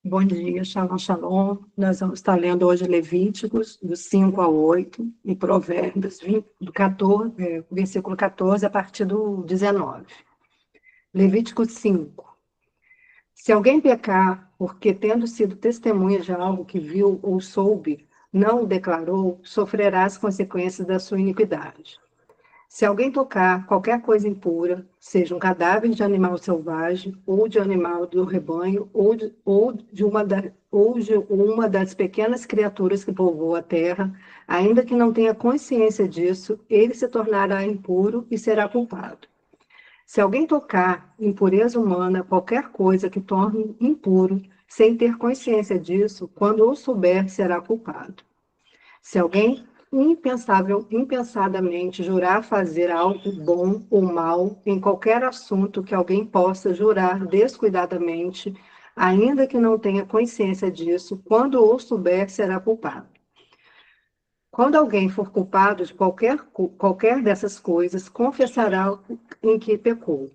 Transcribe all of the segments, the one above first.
Bom dia, Shalom, Shalom. Nós vamos estar lendo hoje Levíticos, do 5 ao 8, e Provérbios, do 14, versículo 14, a partir do 19. Levíticos 5. Se alguém pecar, porque tendo sido testemunha de algo que viu ou soube, não o declarou, sofrerá as consequências da sua iniquidade. Se alguém tocar qualquer coisa impura, seja um cadáver de animal selvagem, ou de animal do rebanho, ou de uma das pequenas criaturas que povoam a terra, ainda que não tenha consciência disso, ele se tornará impuro e será culpado. Se alguém tocar impureza humana, qualquer coisa que torne impuro, sem ter consciência disso, quando o souber, será culpado. Se alguém impensadamente jurar fazer algo bom ou mal em qualquer assunto que alguém possa jurar descuidadamente, ainda que não tenha consciência disso, quando o souber, será culpado. Quando alguém for culpado de qualquer dessas coisas, confessará em que pecou.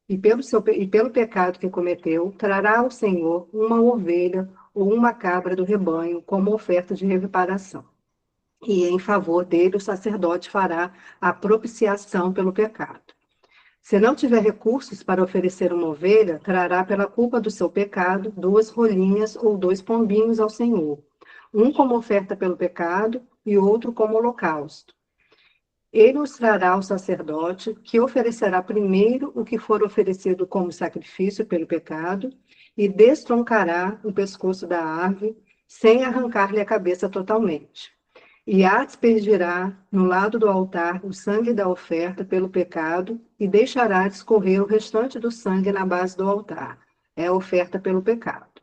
E pelo pecado que cometeu, trará ao Senhor uma ovelha ou uma cabra do rebanho como oferta de reparação. E em favor dele o sacerdote fará a propiciação pelo pecado. Se não tiver recursos para oferecer uma ovelha, trará pela culpa do seu pecado 2 rolinhas ou 2 pombinhos ao Senhor, um como oferta pelo pecado e outro como holocausto. Ele os trará ao sacerdote, que oferecerá primeiro o que for oferecido como sacrifício pelo pecado, e destroncará o pescoço da árvore, sem arrancar-lhe a cabeça totalmente. E aspergirá no lado do altar o sangue da oferta pelo pecado e deixará escorrer o restante do sangue na base do altar. É a oferta pelo pecado.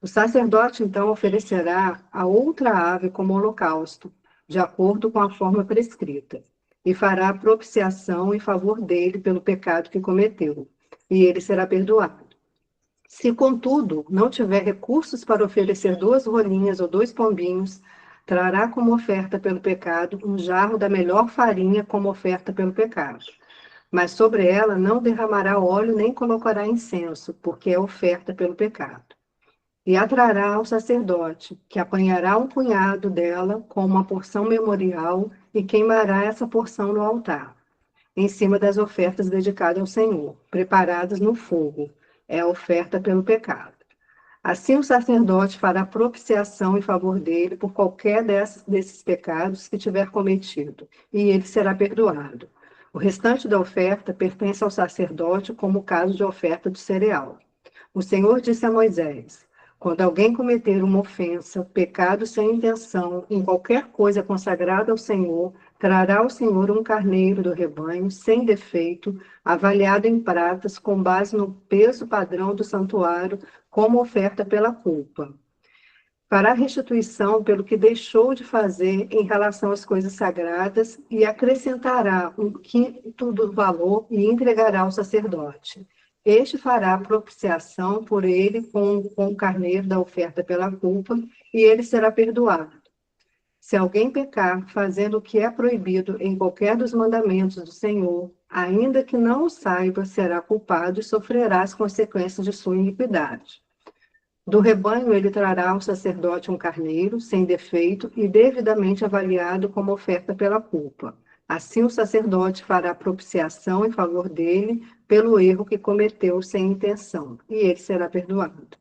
O sacerdote então oferecerá a outra ave como holocausto, de acordo com a forma prescrita, e fará a propiciação em favor dele pelo pecado que cometeu, e ele será perdoado. Se, contudo, não tiver recursos para oferecer 2 rolinhas ou 2 pombinhos, trará como oferta pelo pecado um jarro da melhor farinha como oferta pelo pecado. Mas sobre ela não derramará óleo nem colocará incenso, porque é oferta pelo pecado. E a trará ao sacerdote, que apanhará um punhado dela com uma porção memorial e queimará essa porção no altar, em cima das ofertas dedicadas ao Senhor, preparadas no fogo. É a oferta pelo pecado. Assim o sacerdote fará propiciação em favor dele por qualquer desses pecados que tiver cometido, e ele será perdoado. O restante da oferta pertence ao sacerdote, como o caso de oferta de cereal. O Senhor disse a Moisés: quando alguém cometer uma ofensa, pecado sem intenção, em qualquer coisa consagrada ao Senhor, trará ao Senhor um carneiro do rebanho, sem defeito, avaliado em pratas, com base no peso padrão do santuário, como oferta pela culpa. Fará restituição pelo que deixou de fazer em relação às coisas sagradas e acrescentará um quinto do valor e entregará ao sacerdote. Este fará propiciação por ele com o carneiro da oferta pela culpa, e ele será perdoado. Se alguém pecar, fazendo o que é proibido em qualquer dos mandamentos do Senhor, ainda que não o saiba, será culpado e sofrerá as consequências de sua iniquidade. Do rebanho ele trará ao sacerdote um carneiro, sem defeito e devidamente avaliado como oferta pela culpa. Assim o sacerdote fará propiciação em favor dele pelo erro que cometeu sem intenção, e ele será perdoado.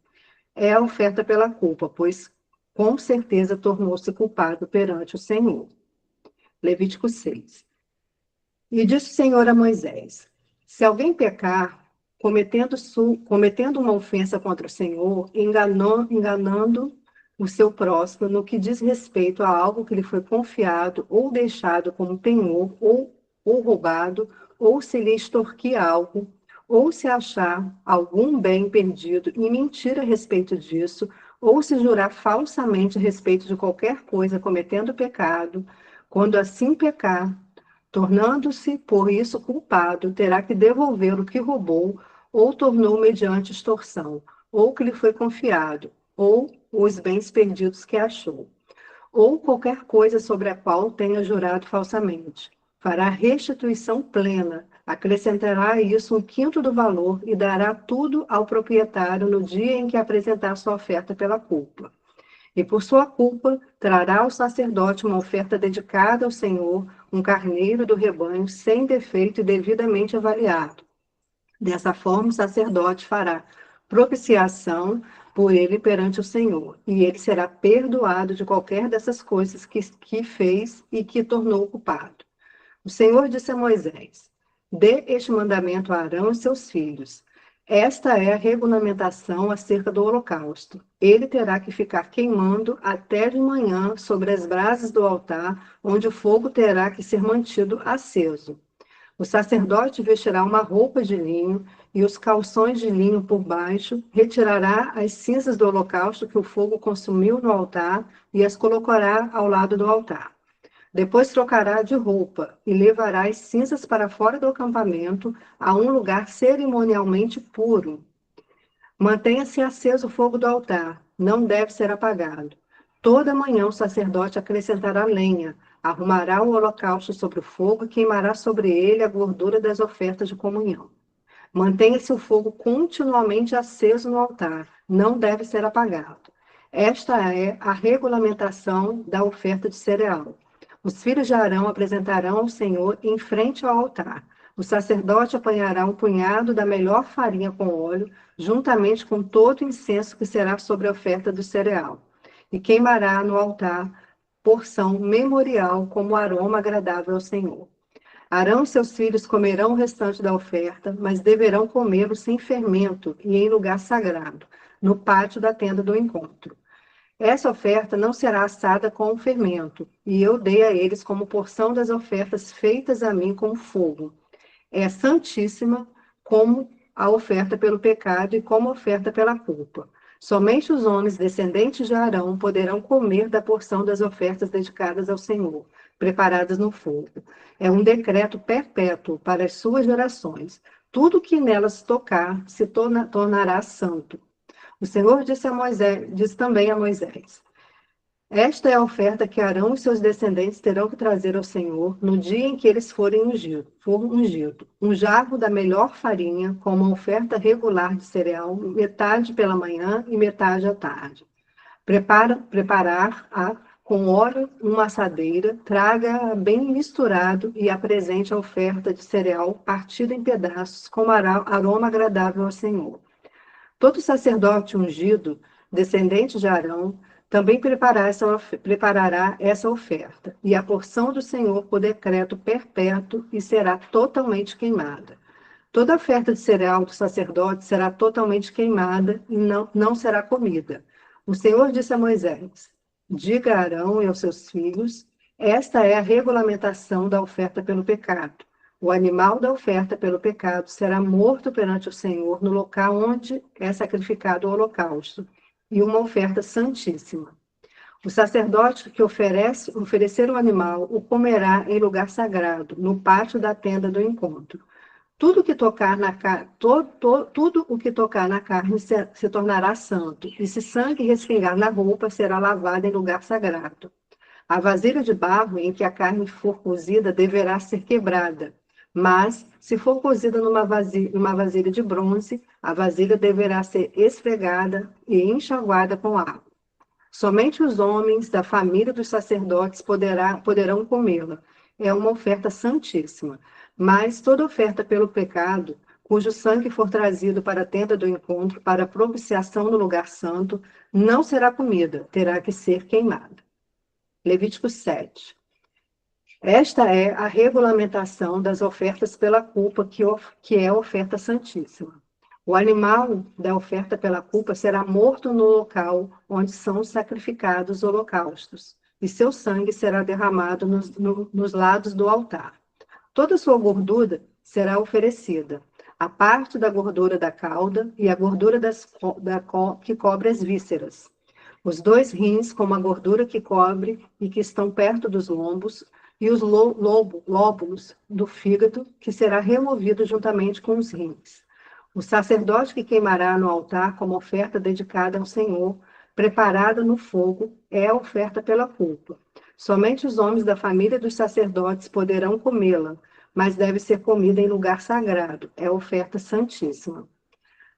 É a oferta pela culpa, pois com certeza tornou-se culpado perante o Senhor. Levítico 6. E disse o Senhor a Moisés: se alguém pecar, cometendo uma ofensa contra o Senhor, enganando o seu próximo no que diz respeito a algo que lhe foi confiado ou deixado como penhor, ou roubado, ou se lhe extorquir algo, ou se achar algum bem perdido e mentir a respeito disso, ou se jurar falsamente a respeito de qualquer coisa cometendo pecado, quando assim pecar, tornando-se por isso culpado, terá que devolver o que roubou ou tornou mediante extorsão, ou que lhe foi confiado, ou os bens perdidos que achou, ou qualquer coisa sobre a qual tenha jurado falsamente. Fará restituição plena, acrescentará a isso 1/5 do valor e dará tudo ao proprietário no dia em que apresentar sua oferta pela culpa. E por sua culpa, trará ao sacerdote uma oferta dedicada ao Senhor, um carneiro do rebanho, sem defeito e devidamente avaliado. Dessa forma, o sacerdote fará propiciação por ele perante o Senhor, e ele será perdoado de qualquer dessas coisas que fez e que tornou culpado. O Senhor disse a Moisés: dê este mandamento a Arão e seus filhos. Esta é a regulamentação acerca do holocausto. Ele terá que ficar queimando até de manhã sobre as brasas do altar, onde o fogo terá que ser mantido aceso. O sacerdote vestirá uma roupa de linho e os calções de linho por baixo, retirará as cinzas do holocausto que o fogo consumiu no altar e as colocará ao lado do altar. Depois trocará de roupa e levará as cinzas para fora do acampamento, a um lugar cerimonialmente puro. Mantenha-se aceso o fogo do altar, não deve ser apagado. Toda manhã o sacerdote acrescentará lenha, arrumará o holocausto sobre o fogo e queimará sobre ele a gordura das ofertas de comunhão. Mantenha-se o fogo continuamente aceso no altar, não deve ser apagado. Esta é a regulamentação da oferta de cereal. Os filhos de Arão apresentarão ao Senhor em frente ao altar. O sacerdote apanhará um punhado da melhor farinha com óleo, juntamente com todo o incenso que será sobre a oferta do cereal, e queimará no altar porção memorial como aroma agradável ao Senhor. Arão e seus filhos comerão o restante da oferta, mas deverão comê-lo sem fermento e em lugar sagrado, no pátio da tenda do encontro. Essa oferta não será assada com fermento, e eu dei a eles como porção das ofertas feitas a mim com fogo. É santíssima como a oferta pelo pecado e como oferta pela culpa. Somente os homens descendentes de Arão poderão comer da porção das ofertas dedicadas ao Senhor, preparadas no fogo. É um decreto perpétuo para as suas gerações. Tudo que nelas tocar se tornará santo. O Senhor disse também a Moisés: esta é a oferta que Arão e seus descendentes terão que trazer ao Senhor no dia em que eles forem ungidos. Um jarro da melhor farinha, com uma oferta regular de cereal, metade pela manhã e metade à tarde. Preparar-a com óleo numa assadeira, traga bem misturado e apresente a oferta de cereal partida em pedaços, com aroma agradável ao Senhor. Todo sacerdote ungido, descendente de Arão, também preparará essa oferta, e a porção do Senhor por decreto perpétuo e será totalmente queimada. Toda oferta de cereal do sacerdote será totalmente queimada e não será comida. O Senhor disse a Moisés: diga a Arão e aos seus filhos, esta é a regulamentação da oferta pelo pecado. O animal da oferta pelo pecado será morto perante o Senhor no local onde é sacrificado o holocausto, e uma oferta santíssima. O sacerdote que oferecer o animal o comerá em lugar sagrado, no pátio da tenda do encontro. Tudo o que tocar na carne se tornará santo, e se sangue respingar na roupa, será lavado em lugar sagrado. A vasilha de barro em que a carne for cozida deverá ser quebrada, mas, se for cozida numa vasilha de bronze, a vasilha deverá ser esfregada e enxaguada com água. Somente os homens da família dos sacerdotes poderão comê-la. É uma oferta santíssima. Mas toda oferta pelo pecado, cujo sangue for trazido para a tenda do encontro, para a propiciação no lugar santo, não será comida, terá que ser queimada. Levítico 7. Esta é a regulamentação das ofertas pela culpa, que é a oferta santíssima. O animal da oferta pela culpa será morto no local onde são sacrificados os holocaustos, e seu sangue será derramado nos lados do altar. Toda sua gordura será oferecida, a parte da gordura da cauda e a gordura que cobre as vísceras. Os 2 rins, com a gordura que cobre e que estão perto dos lombos, e os lóbulos do fígado, que será removido juntamente com os rins. O sacerdote que queimará no altar como oferta dedicada ao Senhor, preparada no fogo, é a oferta pela culpa. Somente os homens da família dos sacerdotes poderão comê-la, mas deve ser comida em lugar sagrado, é oferta santíssima.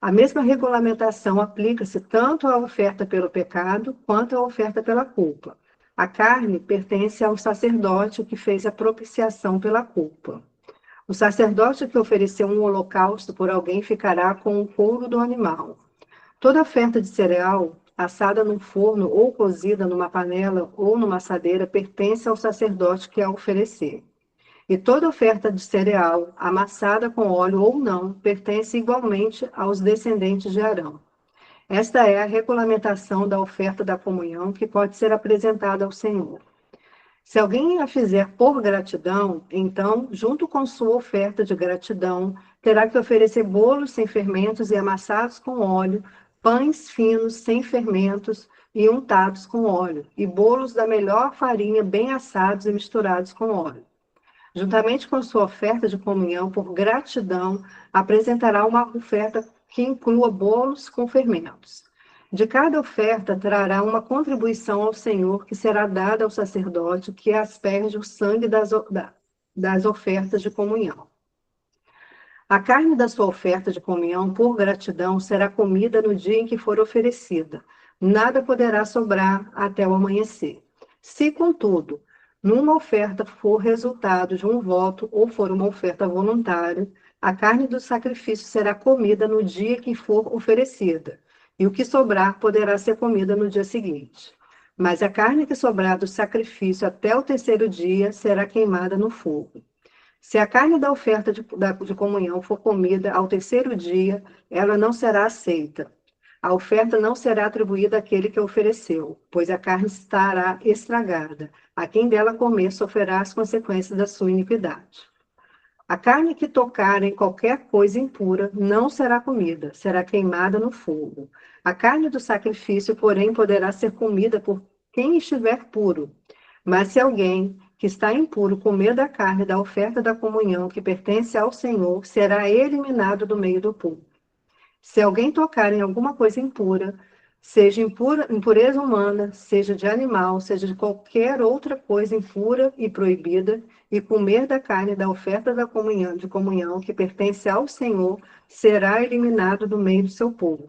A mesma regulamentação aplica-se tanto à oferta pelo pecado quanto à oferta pela culpa. A carne pertence ao sacerdote que fez a propiciação pela culpa. O sacerdote que ofereceu um holocausto por alguém ficará com o couro do animal. Toda oferta de cereal, assada num forno ou cozida numa panela ou numa assadeira, pertence ao sacerdote que a oferecer. E toda oferta de cereal, amassada com óleo ou não, pertence igualmente aos descendentes de Arão. Esta é a regulamentação da oferta da comunhão que pode ser apresentada ao Senhor. Se alguém a fizer por gratidão, então, junto com sua oferta de gratidão, terá que oferecer bolos sem fermentos e amassados com óleo, pães finos sem fermentos e untados com óleo, e bolos da melhor farinha bem assados e misturados com óleo. Juntamente com sua oferta de comunhão por gratidão, apresentará uma oferta que inclua bolos com fermentos. De cada oferta trará uma contribuição ao Senhor que será dada ao sacerdote que asperge o sangue das ofertas de comunhão. A carne da sua oferta de comunhão por gratidão será comida no dia em que for oferecida. Nada poderá sobrar até o amanhecer. Se, contudo, numa oferta for resultado de um voto ou for uma oferta voluntária, a carne do sacrifício será comida no dia que for oferecida, e o que sobrar poderá ser comida no dia seguinte. Mas a carne que sobrar do sacrifício até o terceiro dia será queimada no fogo. Se a carne da oferta de comunhão for comida ao terceiro dia, ela não será aceita. A oferta não será atribuída àquele que a ofereceu, pois a carne estará estragada. A quem dela comer sofrerá as consequências da sua iniquidade. A carne que tocar em qualquer coisa impura não será comida, será queimada no fogo. A carne do sacrifício, porém, poderá ser comida por quem estiver puro. Mas se alguém que está impuro comer da carne da oferta da comunhão que pertence ao Senhor, será eliminado do meio do povo. Se alguém tocar em alguma coisa impura, seja impureza humana, seja de animal, seja de qualquer outra coisa impura e proibida, e comer da carne da oferta da comunhão, de comunhão que pertence ao Senhor, será eliminado do meio do seu povo.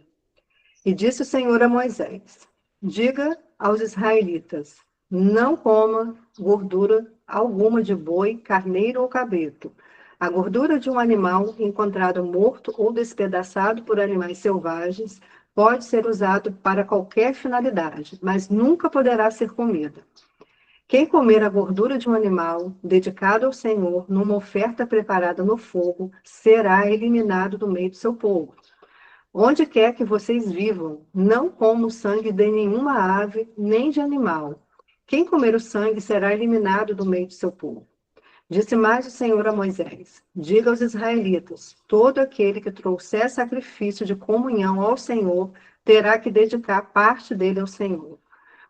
E disse o Senhor a Moisés: diga aos israelitas: não coma gordura alguma de boi, carneiro ou cabrito. A gordura de um animal encontrado morto ou despedaçado por animais selvagens pode ser usado para qualquer finalidade, mas nunca poderá ser comida. Quem comer a gordura de um animal dedicado ao Senhor numa oferta preparada no fogo será eliminado do meio do seu povo. Onde quer que vocês vivam, não comam o sangue de nenhuma ave, nem de animal. Quem comer o sangue será eliminado do meio do seu povo. Disse mais o Senhor a Moisés: diga aos israelitas: todo aquele que trouxer sacrifício de comunhão ao Senhor terá que dedicar parte dele ao Senhor.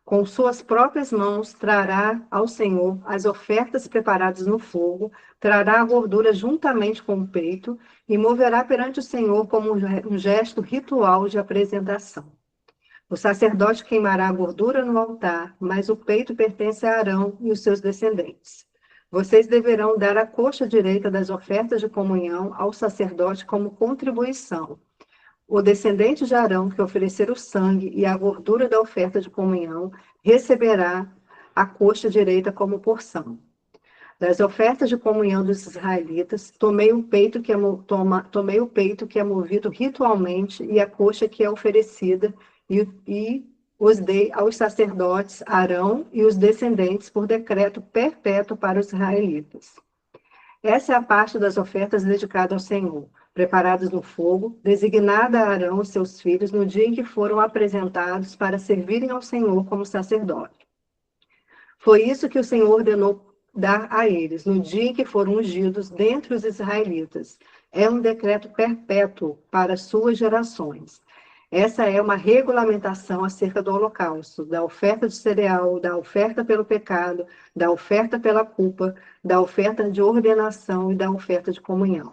Com suas próprias mãos trará ao Senhor as ofertas preparadas no fogo, trará a gordura juntamente com o peito e moverá perante o Senhor como um gesto ritual de apresentação. O sacerdote queimará a gordura no altar, mas o peito pertence a Arão e os seus descendentes. Vocês deverão dar a coxa direita das ofertas de comunhão ao sacerdote como contribuição. O descendente de Arão que oferecer o sangue e a gordura da oferta de comunhão receberá a coxa direita como porção. Das ofertas de comunhão dos israelitas, tomei o peito que é movido ritualmente e a coxa que é oferecida e os dei aos sacerdotes Arão e os descendentes por decreto perpétuo para os israelitas. Essa é a parte das ofertas dedicada ao Senhor, preparadas no fogo, designada a Arão e seus filhos no dia em que foram apresentados para servirem ao Senhor como sacerdote. Foi isso que o Senhor ordenou dar a eles, no dia em que foram ungidos dentre os israelitas. É um decreto perpétuo para suas gerações. Essa é uma regulamentação acerca do holocausto, da oferta de cereal, da oferta pelo pecado, da oferta pela culpa, da oferta de ordenação e da oferta de comunhão.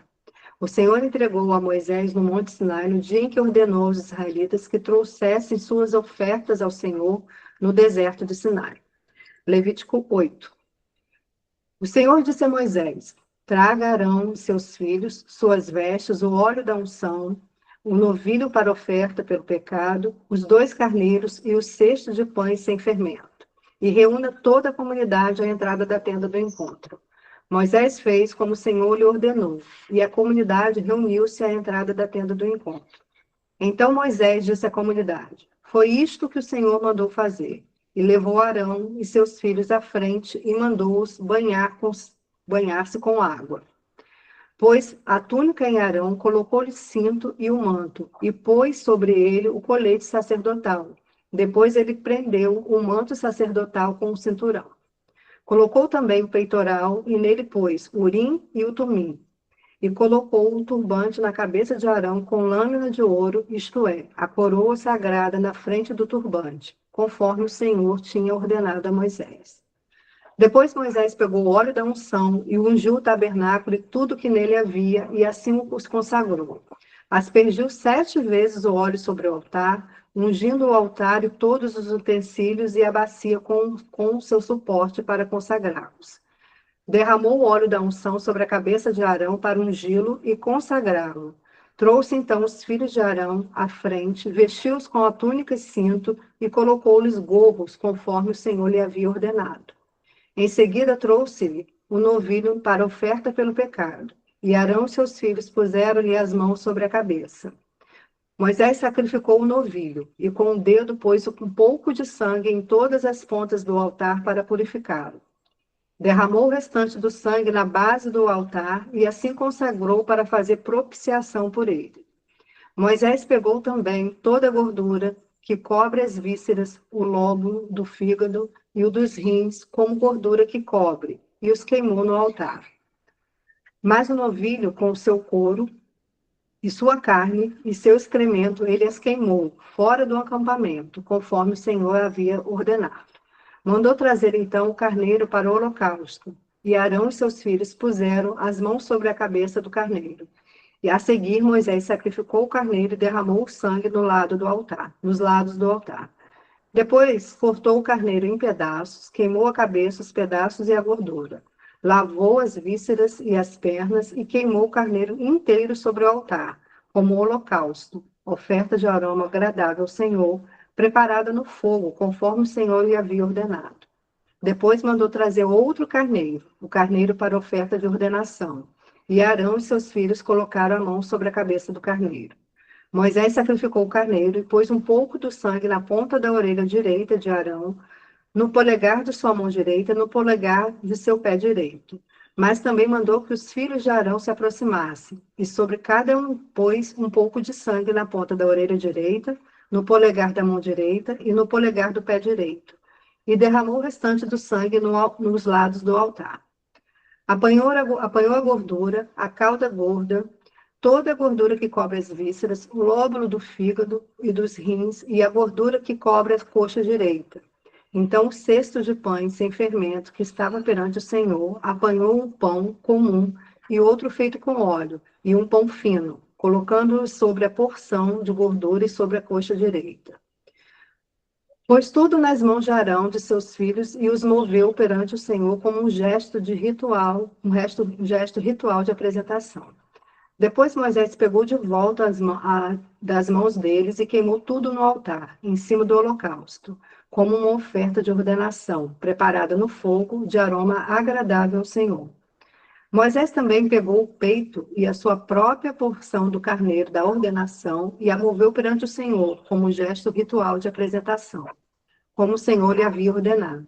O Senhor entregou a Moisés no Monte Sinai no dia em que ordenou aos israelitas que trouxessem suas ofertas ao Senhor no deserto de Sinai. Levítico 8. O Senhor disse a Moisés: Traga Arão e seus filhos, suas vestes, o óleo da unção, o novilho para oferta pelo pecado, os 2 carneiros e o cesto de pães sem fermento. E reúna toda a comunidade à entrada da tenda do encontro. Moisés fez como o Senhor lhe ordenou, e a comunidade reuniu-se à entrada da tenda do encontro. Então Moisés disse à comunidade: Foi isto que o Senhor mandou fazer. E levou Arão e seus filhos à frente e mandou-os banhar-se com água. Pôs a túnica em Arão, colocou-lhe cinto e o manto, e pôs sobre ele o colete sacerdotal. Depois ele prendeu o manto sacerdotal com o cinturão. Colocou também o peitoral, e nele pôs o urim e o tumim. E colocou o turbante na cabeça de Arão com lâmina de ouro, isto é, a coroa sagrada na frente do turbante, conforme o Senhor tinha ordenado a Moisés. Depois Moisés pegou o óleo da unção e ungiu o tabernáculo e tudo que nele havia, e assim os consagrou. Aspergiu 7 vezes o óleo sobre o altar, ungindo o altar e todos os utensílios e a bacia com o seu suporte para consagrá-los. Derramou o óleo da unção sobre a cabeça de Arão para ungí-lo e consagrá-lo. Trouxe então os filhos de Arão à frente, vestiu-os com a túnica e cinto e colocou-lhes gorros, conforme o Senhor lhe havia ordenado. Em seguida trouxe-lhe o novilho para oferta pelo pecado, e Arão e seus filhos puseram-lhe as mãos sobre a cabeça. Moisés sacrificou o novilho, e com o dedo pôs um pouco de sangue em todas as pontas do altar para purificá-lo. Derramou o restante do sangue na base do altar e assim consagrou para fazer propiciação por ele. Moisés pegou também toda a gordura que cobre as vísceras, o lóbulo do fígado e o dos rins, como gordura que cobre, e os queimou no altar. Mas o novilho, com o seu couro, e sua carne, e seu excremento, ele as queimou, fora do acampamento, conforme o Senhor havia ordenado. Mandou trazer então o carneiro para o holocausto, e Arão e seus filhos puseram as mãos sobre a cabeça do carneiro. E a seguir Moisés sacrificou o carneiro e derramou o sangue no lado do altar, nos lados do altar. Depois cortou o carneiro em pedaços, queimou a cabeça, os pedaços e a gordura. Lavou as vísceras e as pernas e queimou o carneiro inteiro sobre o altar, como holocausto, oferta de aroma agradável ao Senhor, preparada no fogo, conforme o Senhor lhe havia ordenado. Depois mandou trazer outro carneiro, o carneiro para oferta de ordenação. E Arão e seus filhos colocaram a mão sobre a cabeça do carneiro. Moisés sacrificou o carneiro e pôs um pouco do sangue na ponta da orelha direita de Arão, no polegar de sua mão direita e no polegar de seu pé direito. Mas também mandou que os filhos de Arão se aproximassem, e sobre cada um pôs um pouco de sangue na ponta da orelha direita, no polegar da mão direita e no polegar do pé direito, e derramou o restante do sangue nos lados do altar. Apanhou a gordura, a cauda gorda, toda a gordura que cobre as vísceras, o lóbulo do fígado e dos rins, e a gordura que cobre a coxa direita. Então o cesto de pães sem fermento que estava perante o Senhor apanhou um pão comum e outro feito com óleo, e um pão fino, colocando-o sobre a porção de gordura e sobre a coxa direita. Pôs tudo nas mãos de Arão, de seus filhos, e os moveu perante o Senhor como um gesto de ritual, gesto ritual de apresentação. Depois Moisés pegou de volta das mãos deles e queimou tudo no altar, em cima do holocausto, como uma oferta de ordenação, preparada no fogo, de aroma agradável ao Senhor. Moisés também pegou o peito e a sua própria porção do carneiro da ordenação e a moveu perante o Senhor, como um gesto ritual de apresentação, como o Senhor lhe havia ordenado.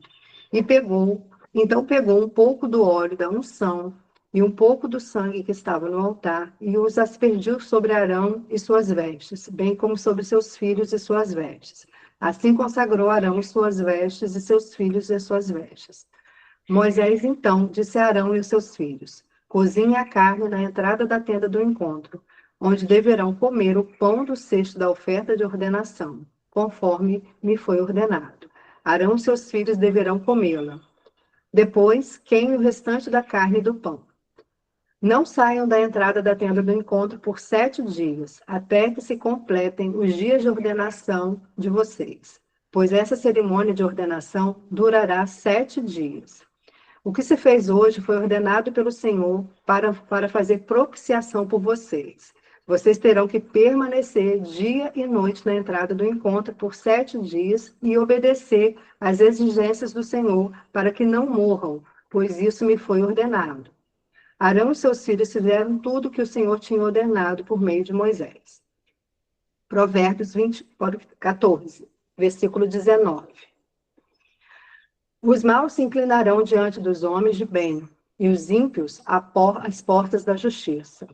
Então pegou um pouco do óleo da unção e um pouco do sangue que estava no altar, e os aspergiu sobre Arão e suas vestes, bem como sobre seus filhos e suas vestes. Assim consagrou Arão e suas vestes, e seus filhos e suas vestes. Moisés, então, disse a Arão e os seus filhos: Cozinhe a carne na entrada da tenda do encontro, onde deverão comer o pão do cesto da oferta de ordenação, conforme me foi ordenado. Arão e seus filhos deverão comê-la. Depois, queime o restante da carne e do pão. Não saiam da entrada da tenda do encontro por 7 dias, até que se completem os dias de ordenação de vocês, pois essa cerimônia de ordenação durará 7 dias. O que se fez hoje foi ordenado pelo Senhor para fazer propiciação por vocês. Vocês terão que permanecer dia e noite na entrada do encontro por 7 dias e obedecer às exigências do Senhor para que não morram, pois isso me foi ordenado. Arão e seus filhos fizeram tudo o que o Senhor tinha ordenado por meio de Moisés. Provérbios 14, versículo 19. Os maus se inclinarão diante dos homens de bem, e os ímpios às portas da justiça.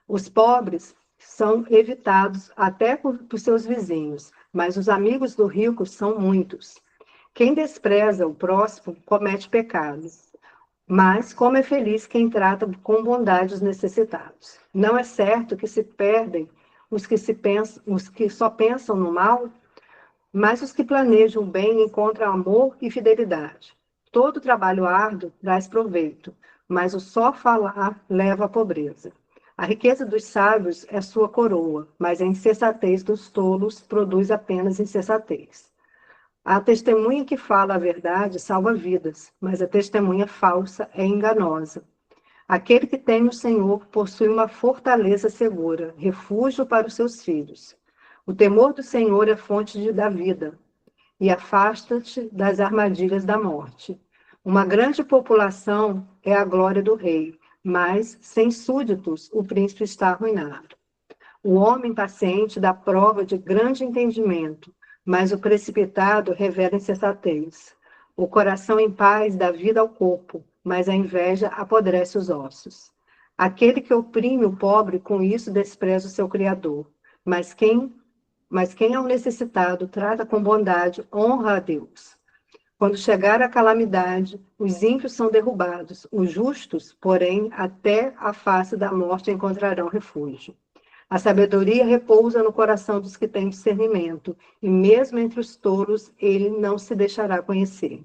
Os pobres são evitados até por seus vizinhos, mas os amigos do rico são muitos. Quem despreza o próximo comete pecados, mas como é feliz quem trata com bondade os necessitados. Não é certo que se perdem os que só pensam no mal? Mas os que planejam bem encontram amor e fidelidade. Todo trabalho árduo traz proveito, mas o só falar leva à pobreza. A riqueza dos sábios é sua coroa, mas a insensatez dos tolos produz apenas insensatez. A testemunha que fala a verdade salva vidas, mas a testemunha falsa é enganosa. Aquele que teme o Senhor possui uma fortaleza segura, refúgio para os seus filhos. O temor do Senhor é fonte da vida, e afasta-te das armadilhas da morte. Uma grande população é a glória do rei, mas sem súditos o príncipe está arruinado. O homem paciente dá prova de grande entendimento, mas o precipitado revela insensatez. O coração em paz dá vida ao corpo, mas a inveja apodrece os ossos. Aquele que oprime o pobre, com isso despreza o seu Criador. Mas quem é o necessitado trata com bondade, honra a Deus. Quando chegar a calamidade, os ímpios são derrubados, os justos, porém, até a face da morte encontrarão refúgio. A sabedoria repousa no coração dos que têm discernimento, e mesmo entre os tolos ele não se deixará conhecer.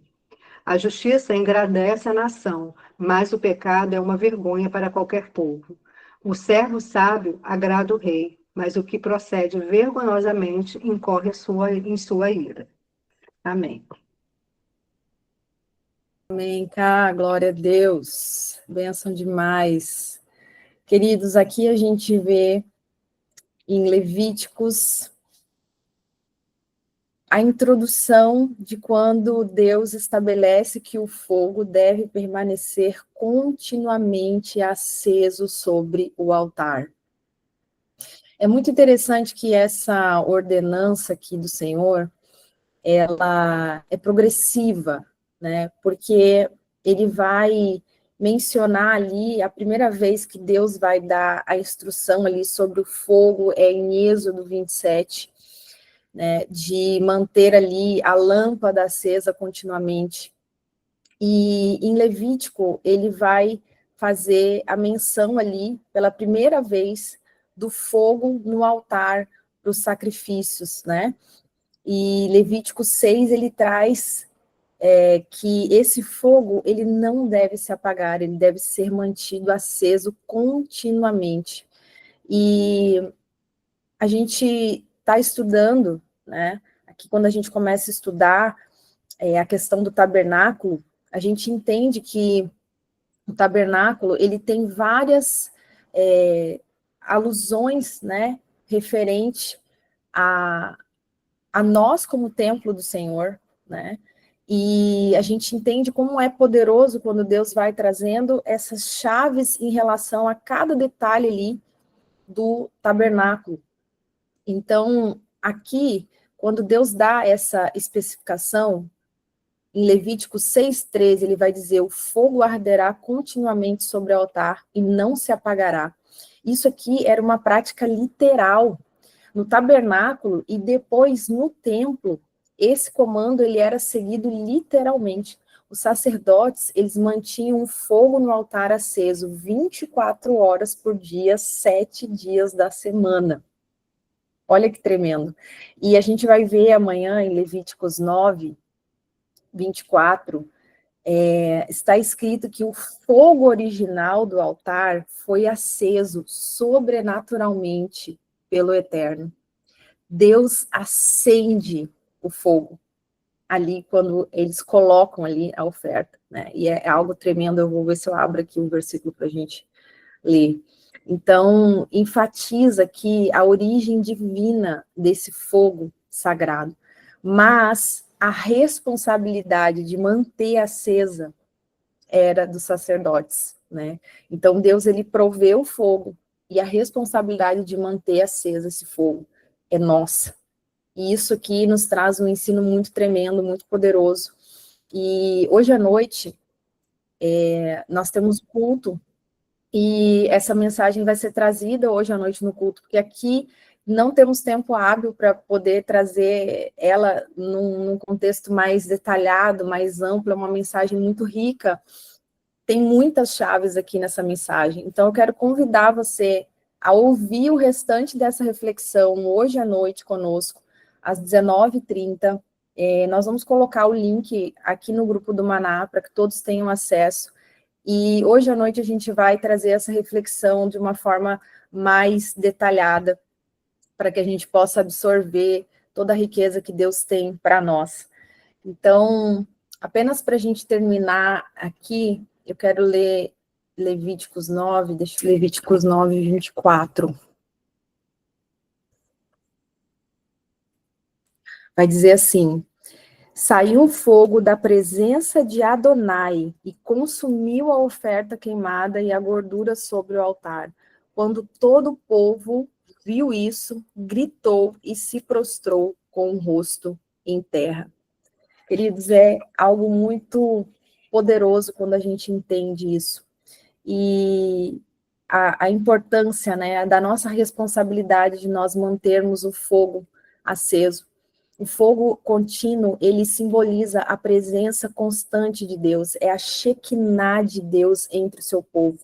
A justiça engrandece a nação, mas o pecado é uma vergonha para qualquer povo. O servo sábio agrada o rei, mas o que procede vergonhosamente incorre em sua ira. Amém. Amém, cá, glória a Deus, bênção demais. Queridos, aqui a gente vê em Levíticos a introdução de quando Deus estabelece que o fogo deve permanecer continuamente aceso sobre o altar. É muito interessante que essa ordenança aqui do Senhor, ela é progressiva, né? Porque ele vai mencionar ali, a primeira vez que Deus vai dar a instrução ali sobre o fogo é em Êxodo 27, né, de manter ali a lâmpada acesa continuamente. E em Levítico, ele vai fazer a menção ali, pela primeira vez, do fogo no altar para os sacrifícios, né? E Levítico 6, ele traz que esse fogo, ele não deve se apagar, ele deve ser mantido aceso continuamente. E a gente está estudando, né? Aqui, quando a gente começa a estudar a questão do tabernáculo, a gente entende que o tabernáculo, ele tem várias alusões, né, referente a nós como templo do Senhor, né, e a gente entende como é poderoso quando Deus vai trazendo essas chaves em relação a cada detalhe ali do tabernáculo. Então, aqui, quando Deus dá essa especificação, em Levítico 6,13, ele vai dizer: o fogo arderá continuamente sobre o altar e não se apagará. Isso aqui era uma prática literal. No tabernáculo e depois no templo, esse comando ele era seguido literalmente. Os sacerdotes, eles mantinham o fogo no altar aceso 24 horas por dia, 7 dias da semana. Olha que tremendo. E a gente vai ver amanhã em Levíticos 9, 24, está escrito que o fogo original do altar foi aceso sobrenaturalmente pelo Eterno. Deus acende o fogo. ali quando eles colocam ali a oferta, né? E é algo tremendo. Eu vou ver se eu abro aqui um versículo para a gente ler. Então, enfatiza aqui a origem divina desse fogo sagrado, mas a responsabilidade de manter acesa era dos sacerdotes, né? Então, Deus, ele proveu o fogo, e a responsabilidade de manter acesa esse fogo é nossa. E isso aqui nos traz um ensino muito tremendo, muito poderoso. E hoje à noite, nós temos culto, e essa mensagem vai ser trazida hoje à noite no culto, porque aqui não temos tempo hábil para poder trazer ela num contexto mais detalhado, mais amplo, é uma mensagem muito rica, tem muitas chaves aqui nessa mensagem. Então, eu quero convidar você a ouvir o restante dessa reflexão hoje à noite conosco, às 19h30. Nós vamos colocar o link aqui no grupo do Maná, para que todos tenham acesso. E hoje à noite a gente vai trazer essa reflexão de uma forma mais detalhada, para que a gente possa absorver toda a riqueza que Deus tem para nós. Então, apenas para a gente terminar aqui, eu quero ler Levíticos 9, deixa eu Levíticos 9, 24. Vai dizer assim: saiu o fogo da presença de Adonai e consumiu a oferta queimada e a gordura sobre o altar. Quando todo o povo viu isso, gritou e se prostrou com o rosto em terra. Queridos, é algo muito poderoso quando a gente entende isso. E a importância, né, da nossa responsabilidade de nós mantermos o fogo aceso. O fogo contínuo, ele simboliza a presença constante de Deus, é a Shekinah de Deus entre o seu povo.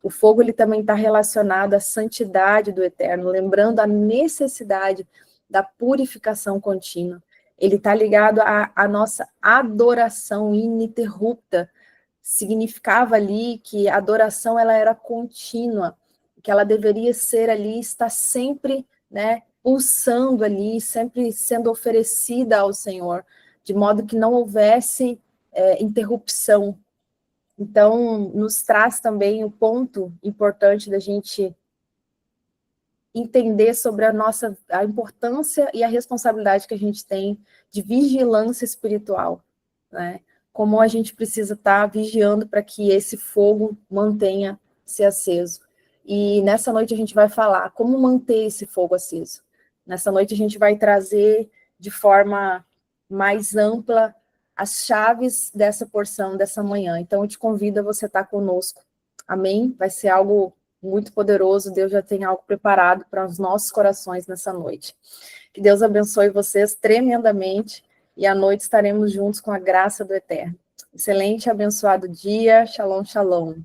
O fogo, ele também está relacionado à santidade do Eterno, lembrando a necessidade da purificação contínua. Ele está ligado à nossa adoração ininterrupta. Significava ali que a adoração ela era contínua, que ela deveria ser ali, estar sempre, né, pulsando ali, sempre sendo oferecida ao Senhor, de modo que não houvesse interrupção. Então, nos traz também o ponto importante da gente entender sobre a importância e a responsabilidade que a gente tem de vigilância espiritual, né? Como a gente precisa estar vigiando para que esse fogo mantenha-se aceso. E nessa noite a gente vai falar como manter esse fogo aceso. Nessa noite a gente vai trazer de forma mais ampla as chaves dessa porção dessa manhã. Então eu te convido a você estar conosco. Amém? Vai ser algo muito poderoso, Deus já tem algo preparado para os nossos corações nessa noite. Que Deus abençoe vocês tremendamente, e à noite estaremos juntos com a graça do Eterno. Excelente e abençoado dia, shalom, shalom.